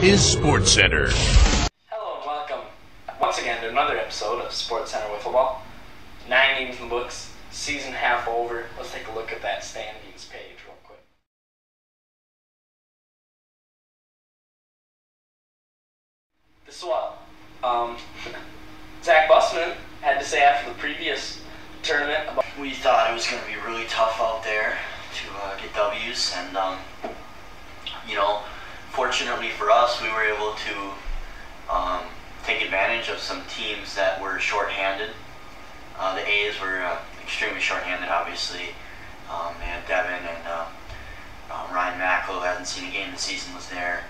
is SportsCenter. Hello and welcome once again to another episode of Sportscenter Wiffleball. 9 games in the books, season half over. Let's take a look at that standings page real quick. This is what Zach Bussman had to say after the previous tournament about. We thought it was going to be really tough out there to get W's, and fortunately for us, we were able to take advantage of some teams that were shorthanded. The A's were extremely shorthanded, obviously. They had Devin and Ryan Macklow, who hasn't seen a game this season, was there,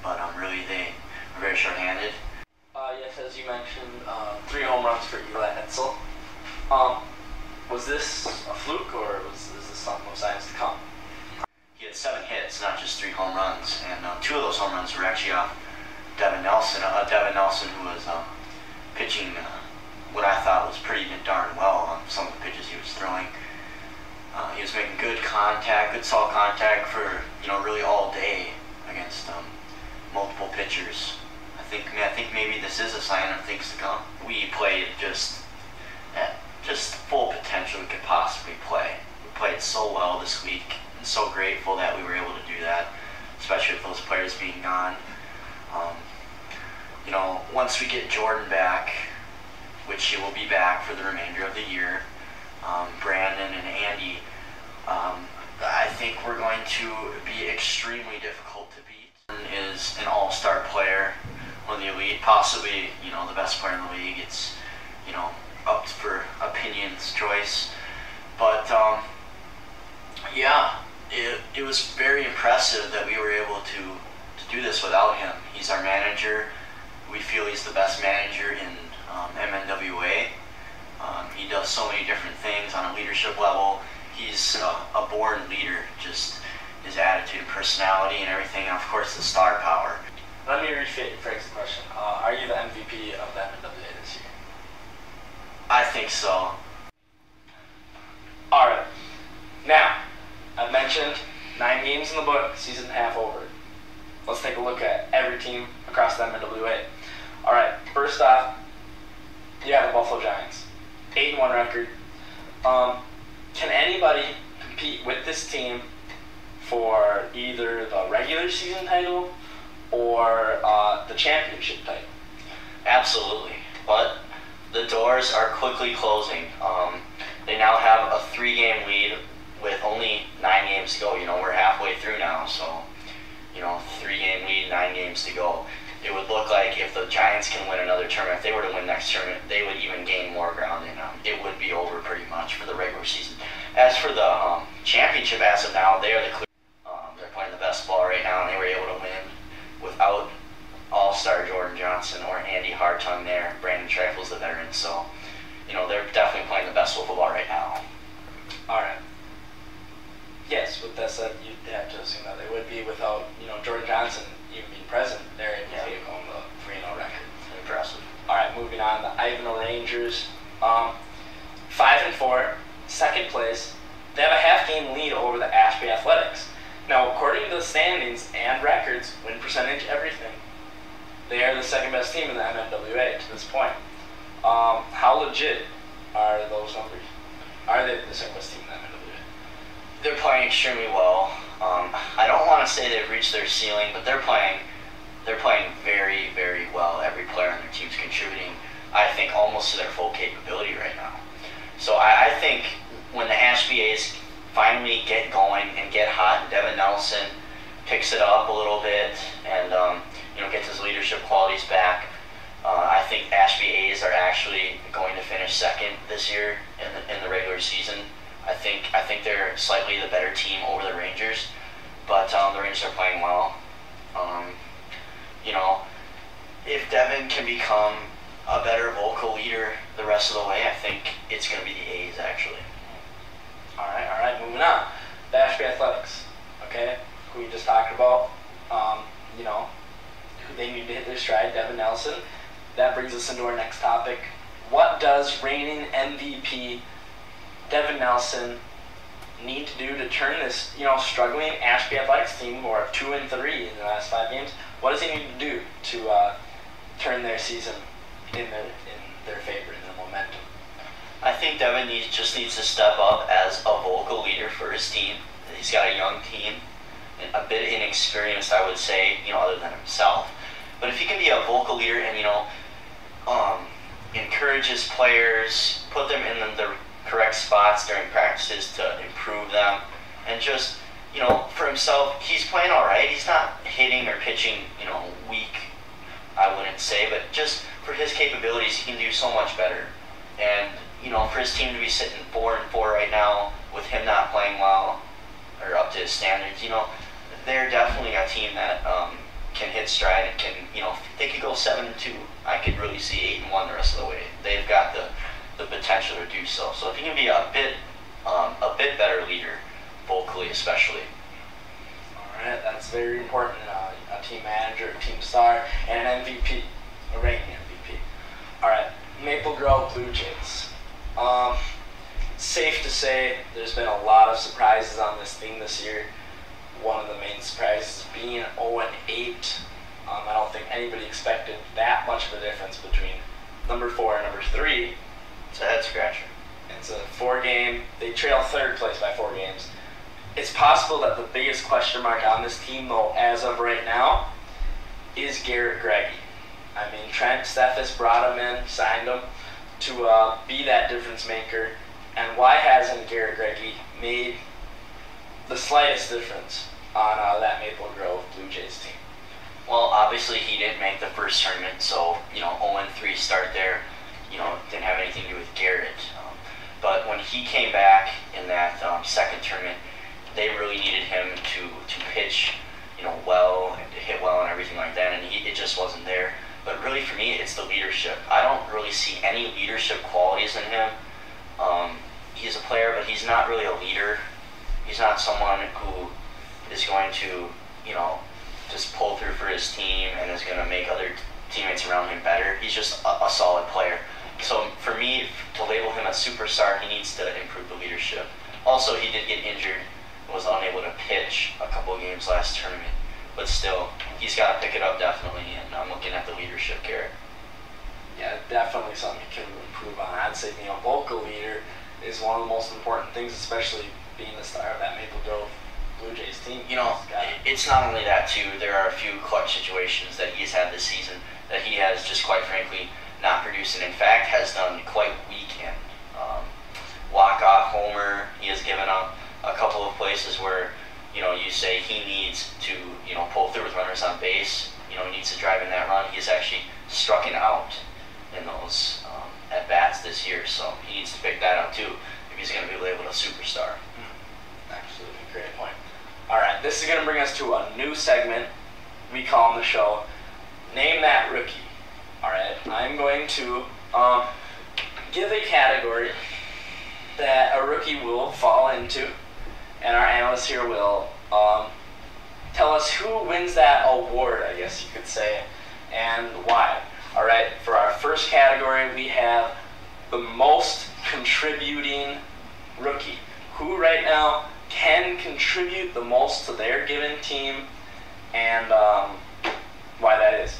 but really they were very shorthanded. Yes, as you mentioned, 3 home runs for Eli Hetzel. Was this a fluke, or is this something of signs to come? He had 7 hits, not just 3 home runs, and 2 of those home runs were actually off Devin Nelson. Devin Nelson, who was pitching what I thought was pretty darn well on some of the pitches he was throwing. He was making good contact, good solid contact for really all day against multiple pitchers. I think maybe this is a sign of things to come. We played just at full potential we could possibly play. We played so well this week, and so grateful that we were able to do that, especially with those players being gone. Once we get Jordan back, which he will be back for the remainder of the year, Brandon and Andy, I think we're going to be extremely difficult to beat. Jordan is an all-star player, one of the elite, possibly the best player in the league. It's up for opinion's choice, but it was very impressive that we were able to do this without him. He's our manager. We feel he's the best manager in MNWA. He does so many different things on a leadership level. He's a born leader, just his attitude, personality, and everything, and of course the star power. Let me rephrase the question. Are you the MVP of the MNWA this year? I think so. Alright. Now, I've mentioned 9 games in the book, season half over. Let's take a look at every team across the MNWA. Alright, first off, you have the Buffalo Giants. 8-1 record. Can anybody compete with this team for either the regular season title or the championship title? Absolutely, but the doors are quickly closing. They now have a 3-game lead with only 9 games to go. We're halfway through now, so 3-game lead, 9 games to go. It would look like if the Giants can win another tournament, if they were to win next tournament, they would even gain more ground, and it would be over pretty much for the regular season. As for the championship, as of now, they are the clear. They're playing the best ball right now, and they were able to win without all-star Jordan Johnson or Andy Hartung there. Brandon Trifle's the veteran, so they're definitely playing the best football right now. Alright. Yes, with that said, you'd have to assume that they would be without Jordan Johnson even being present. They're able to take home the 3-0 record. Impressive. Alright, moving on. The Ivanhoe Rangers, 5-4, second place. They have a half-game lead over the Ashby Athletics. Now, according to the standings and records, win percentage, everything, they are the second best team in the MNWA to this point. How legit are those numbers? Are they the second best team in the MNWA? They're playing extremely well. I don't want to say they've reached their ceiling, but they're playing very, very well. Every player on their team's contributing, I think, almost to their full capability right now. So I think when the Ashby A's finally get going and get hot, and Devin Nelson picks it up a little bit and gets his leadership qualities back, I think Ashby A's are actually going to finish second this year in the regular season. I think they're slightly the better team over the Rangers, but the Rangers are playing well. If Devin can become a better vocal leader the rest of the way, I think it's going to be the A's actually. Alright, moving on. The Ashby Athletics, okay, who we just talked about, who they need to hit their stride, Devin Nelson. That brings us into our next topic. What does reigning MVP Devin Nelson need to do to turn this, struggling Ashby Athletics team, who are 2-3 in the last 5 games, What does he need to do to turn their season in their favor, in their momentum? I think Devin just needs to step up as a vocal leader for his team. He's got a young team, and a bit inexperienced, I would say, other than himself. But if he can be a vocal leader and, encourage his players, put them in the correct spots during practices to improve them, and just, for himself, he's playing all right. He's not hitting or pitching, weak, I wouldn't say, but just for his capabilities, he can do so much better. And, for his team to be sitting 4-4 right now with him not playing well or up to his standards, they're definitely a team that can hit stride and can, they could go 7-2. I could really see 8-1 the rest of the way. They've got the potential to do so. So if he can be a bit better leader, vocally especially. All right, that's very important. A team manager, a team star, and an MVP, a reigning MVP. All right, Maple Grove Blue Jays. Safe to say there's been a lot of surprises on this team this year. One of the main surprises being 0-8. I don't think anybody expected that much of a difference between number 4 and number 3. It's a head scratcher. It's a 4-game. They trail third place by 4 games. It's possible that the biggest question mark on this team, though, as of right now, is Garrett Greggy. I mean, Trent Steffes brought him in, signed him to be that difference maker. And why hasn't Garrett Greggy made the slightest difference on that Maple Grove Blue Jays team? Well, obviously he didn't make the first tournament, so 0-3 start there, didn't have anything to do with Garrett. But when he came back in that second tournament, they really needed him to pitch, well and to hit well and everything like that, and it just wasn't there. But really, for me, it's the leadership. I don't really see any leadership qualities in him. He's a player, but he's not really a leader. He's not someone who is going to, just pull through for his team and is going to make other teammates around him better. He's just a solid player. So for me, to label him a superstar, he needs to improve the leadership. Also, he did get injured and was unable to pitch a couple of games last tournament. But still, he's got to pick it up definitely, and I'm looking at the leadership, Garrett. Yeah, definitely something he can improve on. I'd say being a vocal leader is one of the most important things, especially being the star of that Maple Grove Blue Jays team. It's not only that too. There are a few clutch situations that he's had this season that he has just quite frankly not produced, and in fact has done quite weak in. Walk-off homer, he has given up a couple of places where you say he needs to pull through with runners on base. He needs to drive in that run. He's actually struck it out in those at bats this year, so he needs to pick that up too if he's going to be labeled a superstar. Absolutely, great point. All right, this is going to bring us to a new segment we call on the show, Name That Rookie. All right, I'm going to give a category that a rookie will fall into, and our analyst here will tell us who wins that award, I guess you could say, and why. All right, for our first category, we have the most contributing rookie. Who right now can contribute the most to their given team, and why that is.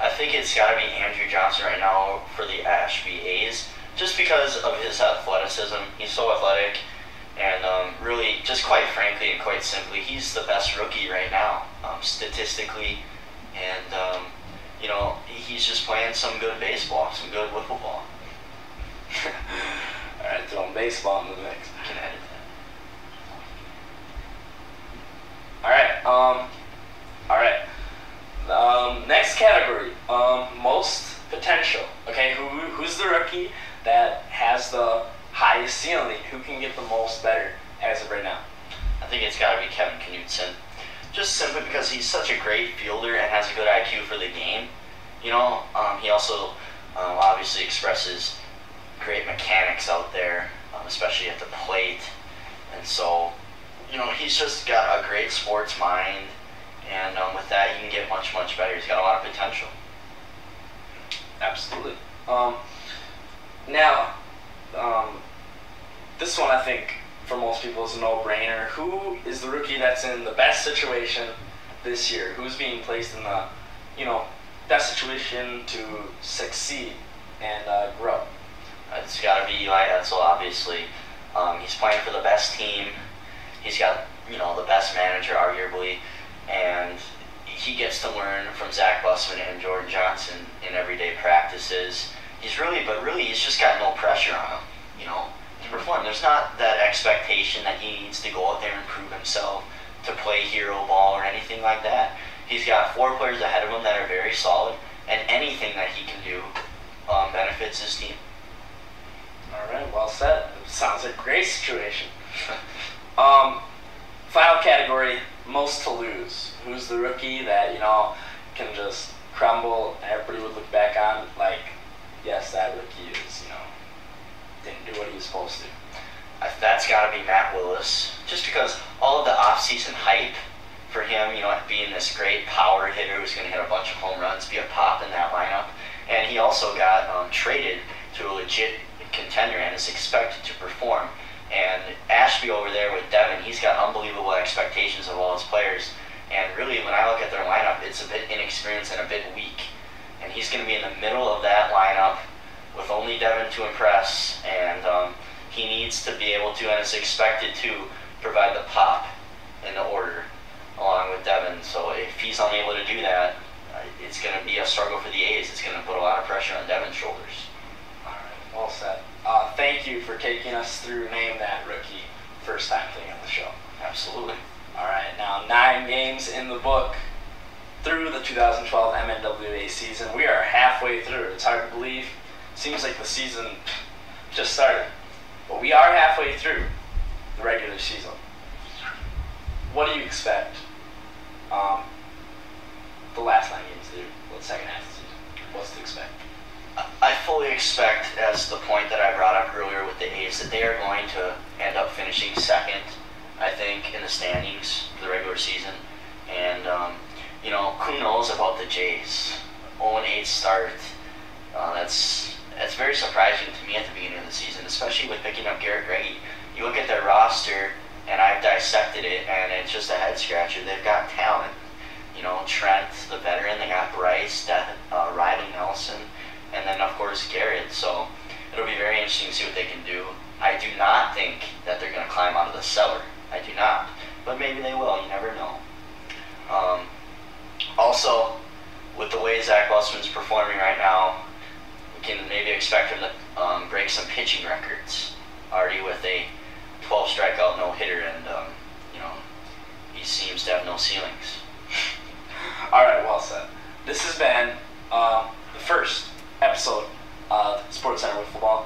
I think it's got to be Andrew Johnson right now for the Ashby A's, just because of his athleticism. He's so athletic, and really, just quite frankly and quite simply, he's the best rookie right now, statistically, and he's just playing some good baseball, some good wiffle ball. All right, throwing baseball in the mix. I can edit that. All right. Next category, most potential. Okay, who's the rookie that has the highest ceiling? Who can get the most better as of right now? I think it's got to be Kevin Knutson. Just simply because he's such a great fielder and has a good IQ for the game. He also obviously expresses great mechanics out there, especially at the plate. And so, he's just got a great sports mind. And with that, you can get much, much better. He's got a lot of potential. Absolutely. This one I think for most people is a no-brainer. Who is the rookie that's in the best situation this year? Who's being placed in the, best situation to succeed and grow? It's got to be Eli Etzel, obviously. He's playing for the best team. He's got, the best manager, arguably, and he gets to learn from Zach Bussman and Jordan Johnson in everyday practices. He's just got no pressure on him, to perform. There's not that expectation that he needs to go out there and prove himself, to play hero ball or anything like that. He's got 4 players ahead of him that are very solid, and anything that he can do benefits his team. All right, well said. Sounds like a great situation. Final category, most to lose. Who's the rookie that, can just crumble and everybody would look back on like, yes, that rookie is, didn't do what he was supposed to. That's got to be Matt Willis, just because all of the off-season hype for him, being this great power hitter who's going to hit a bunch of home runs, be a pop in that lineup. And he also got traded to a legit contender and is expected to perform. And Ashby over there with Devin, he's got unbelievable expectations of all his players. And really, when I look at their lineup, it's a bit inexperienced and a bit weak. And he's going to be in the middle of that lineup with only Devin to impress. And he needs to be able to, and is expected to, provide the pop in the order along with Devin. So if he's unable to do that, it's going to be a struggle for the A's. It's going to put a lot of pressure on Devin's shoulders. All right, well said. Thank you for taking us through Name That Rookie, first time thing on the show. Absolutely. All right, now 9 games in the book through the 2012 MNWA season. We are halfway through. It's hard to believe. Seems like the season just started. But we are halfway through the regular season. What do you expect the last 9 games to do? The second half of the season? What's to expect? I fully expect, as the point that I brought up earlier with the A's, that they are going to end up finishing second, I think, in the standings for the regular season. And, who knows about the Jays? 0-8 start. That's very surprising to me at the beginning of the season, especially with picking up Garrett Greggy. You look at their roster, and I've dissected it, and it's just a head-scratcher. They've got talent. Trent, the veteran, they got Bryce, Riley Nelson, and then, of course, Garrett. So it'll be very interesting to see what they can do. I do not think that they're going to climb out of the cellar. I do not. But maybe they will. You never know. Also, with the way Zach Bussman's performing right now, we can maybe expect him to break some pitching records. Already with a 12 strikeout no-hitter, and, he seems to have no ceilings. All right, well said. This has been the first episode of Sportscenter Wiffleball.